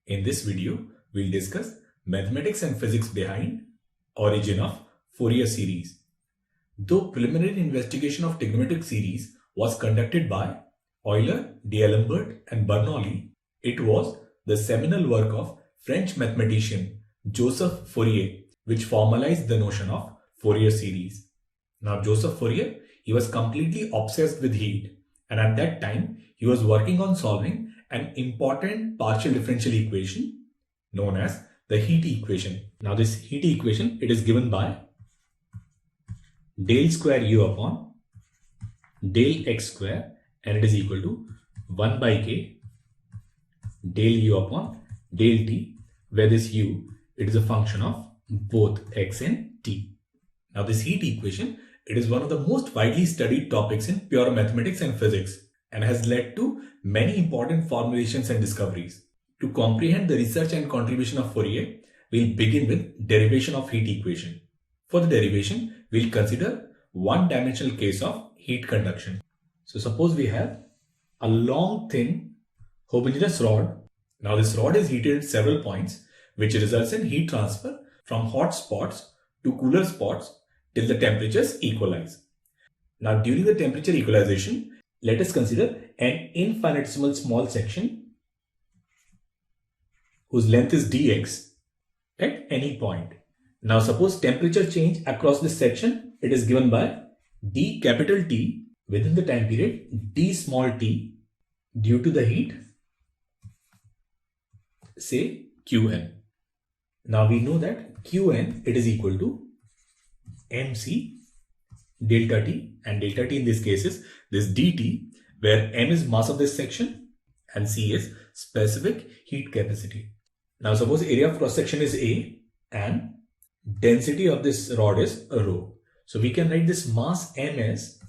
In this video, we'll discuss mathematics and physics behind origin of Fourier series. Though preliminary investigation of trigonometric series was conducted by Euler, D'Alembert and Bernoulli, it was the seminal work of French mathematician Joseph Fourier which formalized the notion of Fourier series. Now Joseph Fourier, he was completely obsessed with heat, and at that time he was working on solving an important partial differential equation known as the heat equation. Now this heat equation, it is given by del square u upon del x square, and it is equal to 1 by k del u upon del t, where this u, it is a function of both x and t. Now this heat equation, it is one of the most widely studied topics in pure mathematics and physics and has led to many important formulations and discoveries. To comprehend the research and contribution of Fourier, we'll begin with derivation of heat equation. For the derivation, we'll consider one-dimensional case of heat conduction. So suppose we have a long, thin, homogeneous rod. Now this rod is heated at several points, which results in heat transfer from hot spots to cooler spots till the temperatures equalize. Now during the temperature equalization, let us consider an infinitesimal small section whose length is dx at any point. Now suppose temperature change across this section, it is given by d capital T within the time period d small t due to the heat, say Qn. Now we know that Qn, it is equal to mc delta T, and delta T in this case is this dt, where m is mass of this section and c is specific heat capacity. Now suppose area of cross section is A and density of this rod is rho. So we can write this mass m as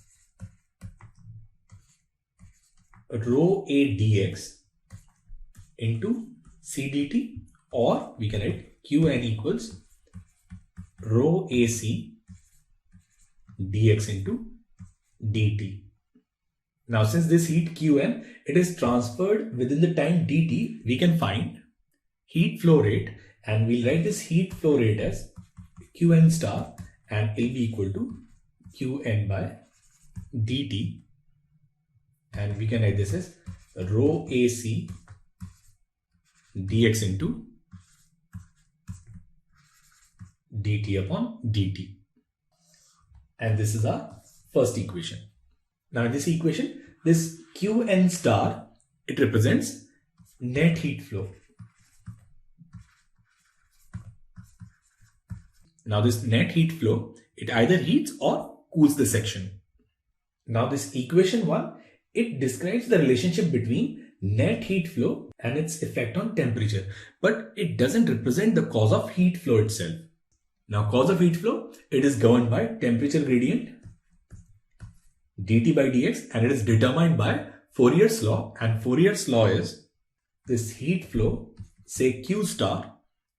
rho A dx into c dt, or we can write Qn equals rho AC dx into dt. Now since this heat Qn, it is transferred within the time dt, we can find heat flow rate, and we'll write this heat flow rate as Qn star, and it will be equal to Qn by dt, and we can write this as rho AC dx into dt upon dt. And this is our first equation. Now in this equation, this Qn star, it represents net heat flow. Now this net heat flow, it either heats or cools the section. Now this equation 1, it describes the relationship between net heat flow and its effect on temperature, but it doesn't represent the cause of heat flow itself. Now cause of heat flow, it is governed by temperature gradient dt by dx, and it is determined by Fourier's law, and Fourier's law is this heat flow, say Q star,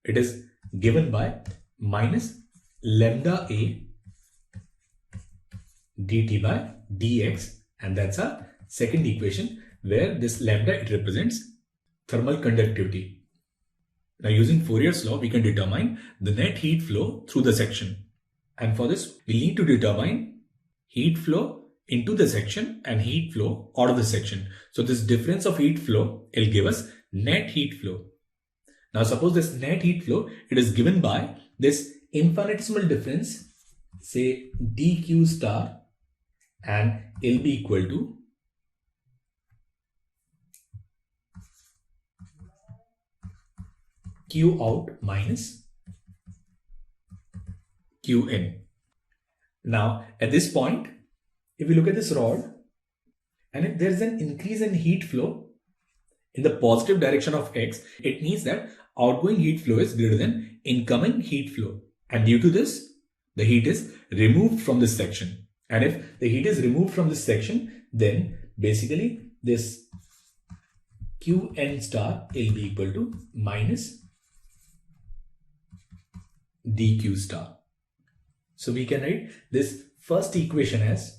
it is given by minus lambda A dt by dx, and that's our second equation, where this lambda, it represents thermal conductivity. Now using Fourier's law, we can determine the net heat flow through the section, and for this we need to determine heat flow into the section and heat flow out of the section. So this difference of heat flow, it will give us net heat flow. Now suppose this net heat flow, it is given by this infinitesimal difference, say dq star, and it will be equal to Q out minus Qn. Now at this point, if we look at this rod, and if there is an increase in heat flow in the positive direction of x, it means that outgoing heat flow is greater than incoming heat flow, and due to this, the heat is removed from this section. And if the heat is removed from this section, then basically this Qn star will be equal to minus dq star. So we can write this first equation as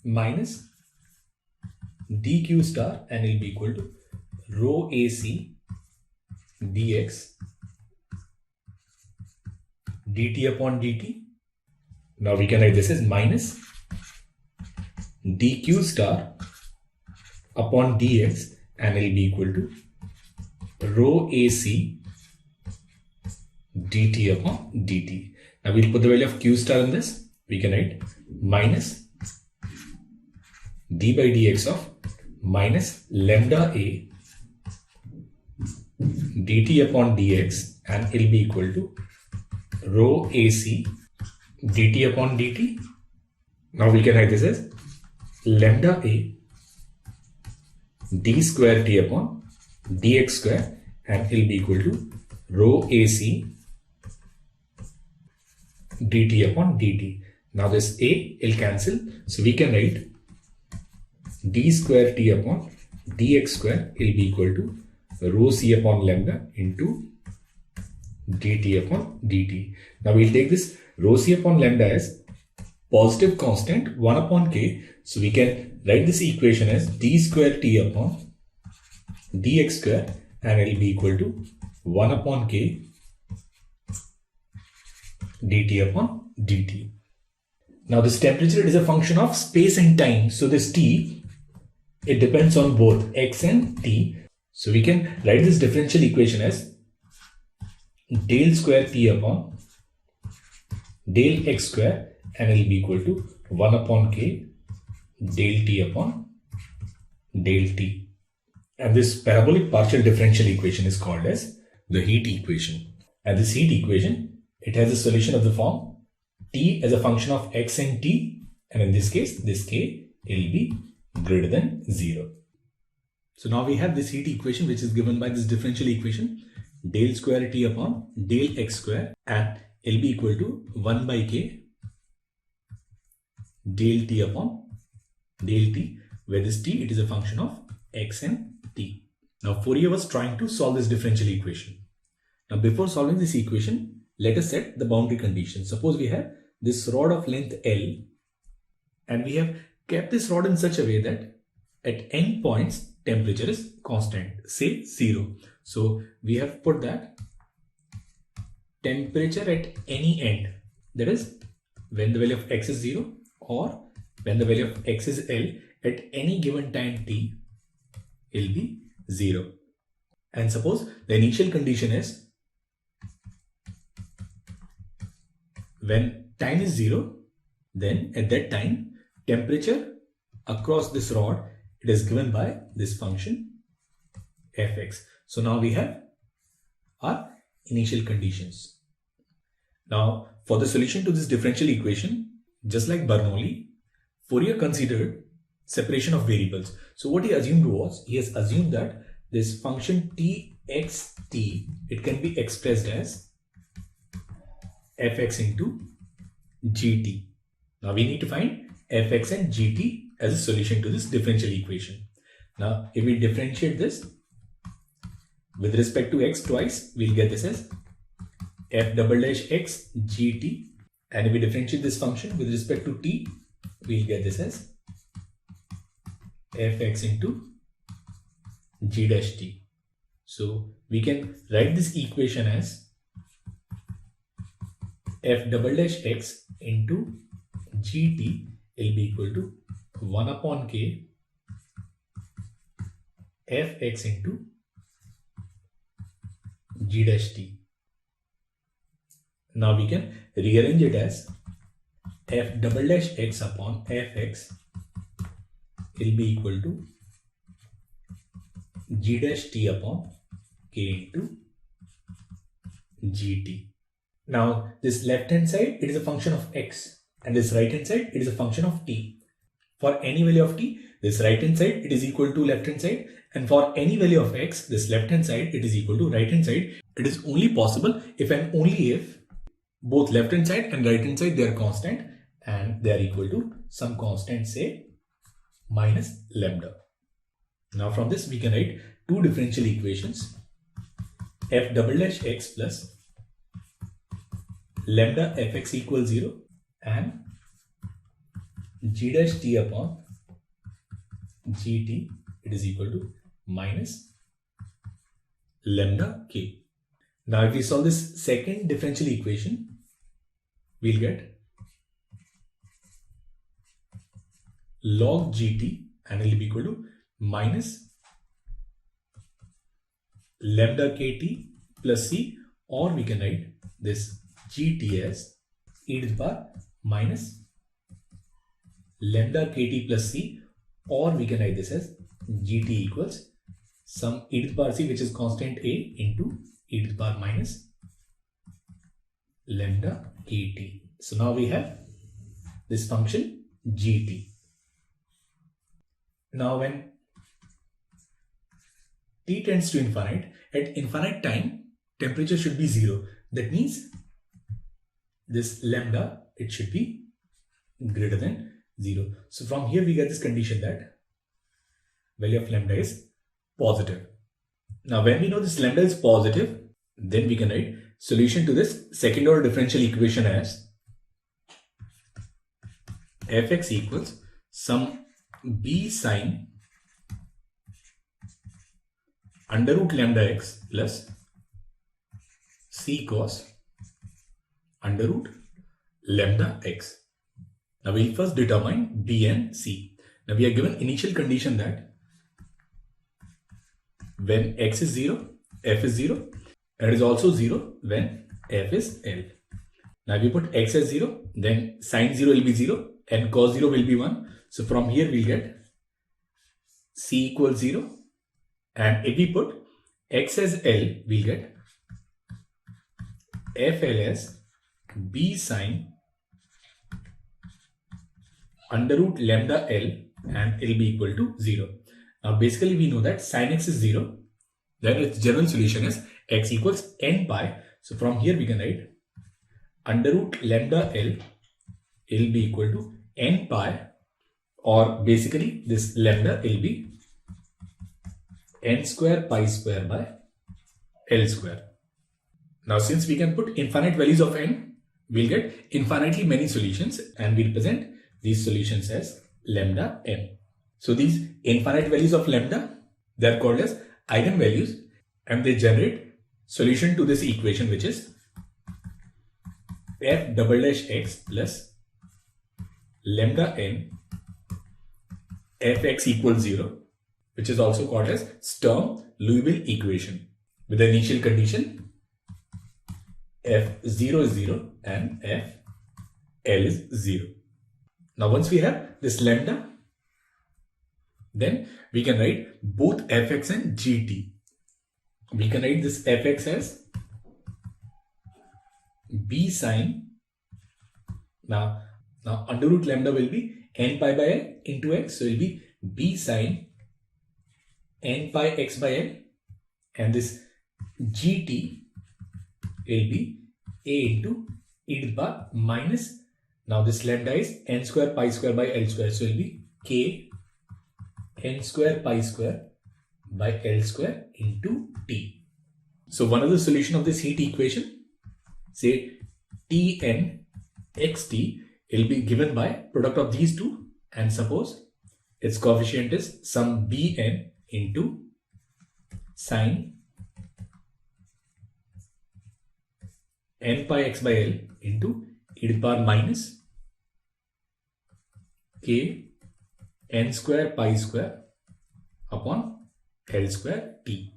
minus dq star, and it will be equal to rho AC dx dt upon dt. Now we can write this as minus dq star upon dx, and it will be equal to rho AC dt upon dt. Now we'll put the value of q star in this. We can write minus d by dx of minus lambda a dt upon dx, and it will be equal to rho AC dt upon dt. Now we can write this as lambda a d square t upon dx square, and it will be equal to rho AC dt upon dt. Now this a will cancel, so we can write d square t upon dx square will be equal to rho c upon lambda into dt upon dt. Now we'll take this rho c upon lambda as positive constant 1 upon k, so we can write this equation as d square t upon dx square, and it will be equal to 1 upon k dt upon dt. Now this temperature is a function of space and time, so this t, it depends on both x and t. So we can write this differential equation as del square t upon del x square, and it will be equal to 1 upon k del t upon del t. And this parabolic partial differential equation is called as the heat equation. And this heat equation, it has a solution of the form t as a function of x and t, and in this case this k will be greater than 0. So now we have this heat equation, which is given by this differential equation del square t upon del x square, and it will be equal to 1 by k del t upon del t, where this t, it is a function of x and t. Now Fourier was trying to solve this differential equation. Now before solving this equation, let us set the boundary conditions. Suppose we have this rod of length L, and we have kept this rod in such a way that at end points temperature is constant, say 0. So we have put that temperature at any end, that is when the value of x is 0 or when the value of x is L, at any given time t will be 0. And suppose the initial condition is when time is 0, then at that time temperature across this rod, it is given by this function fx. So now we have our initial conditions. Now for the solution to this differential equation, just like Bernoulli, Fourier considered separation of variables. So what he assumed was, he has assumed that this function txt, it can be expressed as fx into gt. Now we need to find fx and gt as a solution to this differential equation. Now if we differentiate this with respect to x twice, we'll get this as f double dash x gt, and if we differentiate this function with respect to t, we'll get this as fx into g dash t. So we can write this equation as f double dash x into gt will be equal to 1 upon k fx into g dash t. Now we can rearrange it as f double dash x upon fx will be equal to g dash t upon k into gt. Now this left hand side, it is a function of x, and this right hand side, it is a function of t. For any value of t, this right hand side, it is equal to left hand side, and for any value of x, this left hand side, it is equal to right hand side. It is only possible if and only if both left hand side and right hand side, they are constant and they are equal to some constant, say minus lambda. Now from this we can write two differential equations, f double dash x plus lambda fx equals 0 and g dash t upon gt, it is equal to minus lambda k. Now if we solve this second differential equation, we'll get log gt and it will be equal to minus lambda kt plus c, or we can write this gt as e to the power minus lambda kt plus c, or we can write this as gt equals some e to the power c, which is constant a, into e to the power minus lambda kt. So now we have this function gt. Now when t tends to infinite, at infinite time temperature should be 0. That means this lambda, it should be greater than 0. So from here we get this condition that value of lambda is positive. Now when we know this lambda is positive, then we can write solution to this second order differential equation as fx equals some b sine under root lambda x plus c cos under root lambda x. Now we'll first determine b and c. Now we are given initial condition that when x is 0, f is 0, and it is also 0 when f is L. Now if we put x as 0, then sine 0 will be 0 and cos 0 will be 1. So from here we'll get c equals 0, and if we put x as L, we'll get fl as b sine under root lambda L, and it will be equal to 0. Now basically we know that sin x is 0, then its general solution is x equals n pi. So from here we can write under root lambda L will be equal to n pi, or basically this lambda will be n square pi square by L square. Now since we can put infinite values of n, we'll get infinitely many solutions, and we represent these solutions as lambda n. So these infinite values of lambda, they are called as eigenvalues, and they generate solution to this equation, which is f double dash x plus lambda n fx equals 0, which is also called as Sturm-Liouville equation, with the initial condition f0 is 0 and fl is 0. Now once we have this lambda, then we can write both fx and gt. We can write this fx as b sine, now under root lambda will be n pi by L into x, so it will be b sine n pi x by L, and this gt will be a into e to the power minus, now this lambda is n square pi square by L square, so it will be k n square pi square by L square into T. So one of the solution of this heat equation, say Tn xt, will be given by product of these two, and suppose its coefficient is some Bn into sine n pi x by L into e to the power minus k n square pi square upon L square T.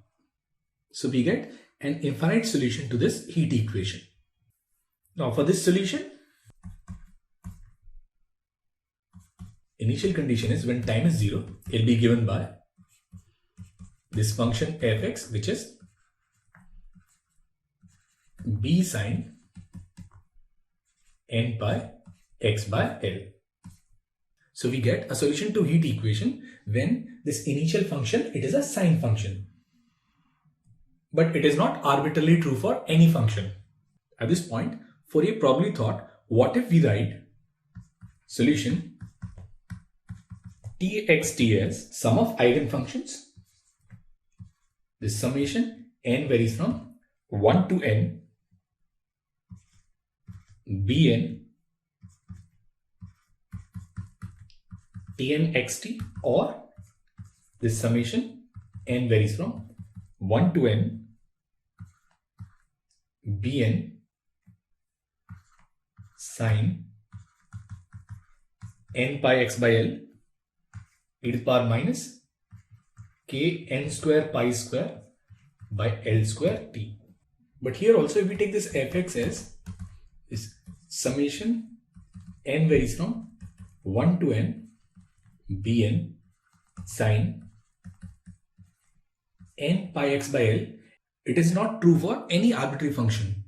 So we get an infinite solution to this heat equation. Now for this solution, initial condition is when time is 0, it will be given by this function fx, which is b sine n pi x by L. So we get a solution to heat equation when this initial function, it is a sine function. But it is not arbitrarily true for any function. At this point, Fourier probably thought, what if we write solution txt as sum of eigenfunctions? This summation n varies from 1 to n bn tn xt, or this summation n varies from 1 to n Bn sine n pi x by L e to the power minus k n square pi square by L square t. But here also, if we take this fx as this summation n varies from 1 to n Bn sine n pi x by L, it is not true for any arbitrary function.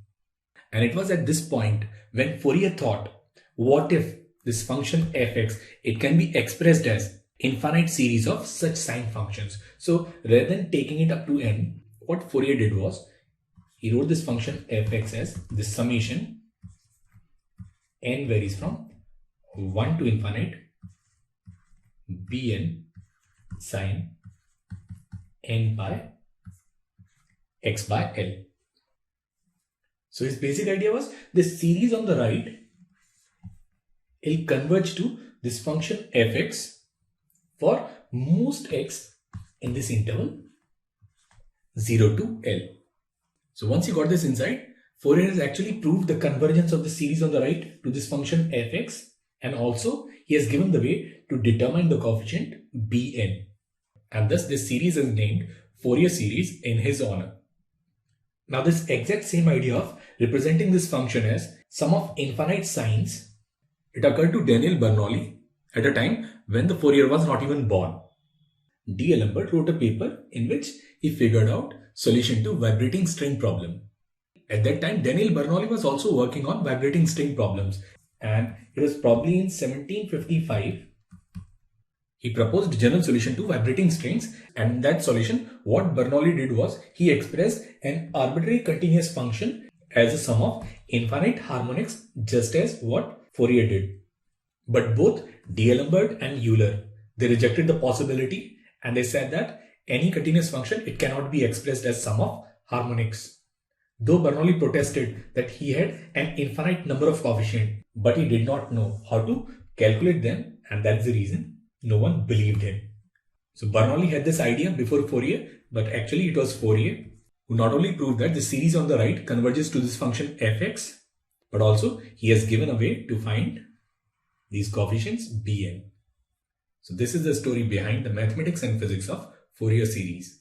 And it was at this point when Fourier thought, what if this function fx, it can be expressed as infinite series of such sine functions. So rather than taking it up to n, what Fourier did was, he wrote this function fx as this summation n varies from 1 to infinite Bn sine n pi x by L. So his basic idea was this series on the right will converge to this function fx for most x in this interval 0 to L. So once you got this insight, Fourier has actually proved the convergence of the series on the right to this function fx, and also he has given the way to determine the coefficient Bn. And thus this series is named Fourier series in his honor. Now this exact same idea of representing this function as sum of infinite sines, it occurred to Daniel Bernoulli at a time when the Fourier was not even born. D. D'Alembert wrote a paper in which he figured out solution to vibrating string problem. At that time, Daniel Bernoulli was also working on vibrating string problems, and it was probably in 1755 he proposed general solution to vibrating strings. And in that solution, what Bernoulli did was he expressed an arbitrary continuous function as a sum of infinite harmonics, just as what Fourier did. But both D'Alembert and Euler, they rejected the possibility, and they said that any continuous function, it cannot be expressed as sum of harmonics. Though Bernoulli protested that he had an infinite number of coefficients, but he did not know how to calculate them, and that's the reason no one believed him. So Bernoulli had this idea before Fourier, but actually it was Fourier who not only proved that the series on the right converges to this function fx, but also he has given a way to find these coefficients Bn. So this is the story behind the mathematics and physics of Fourier series.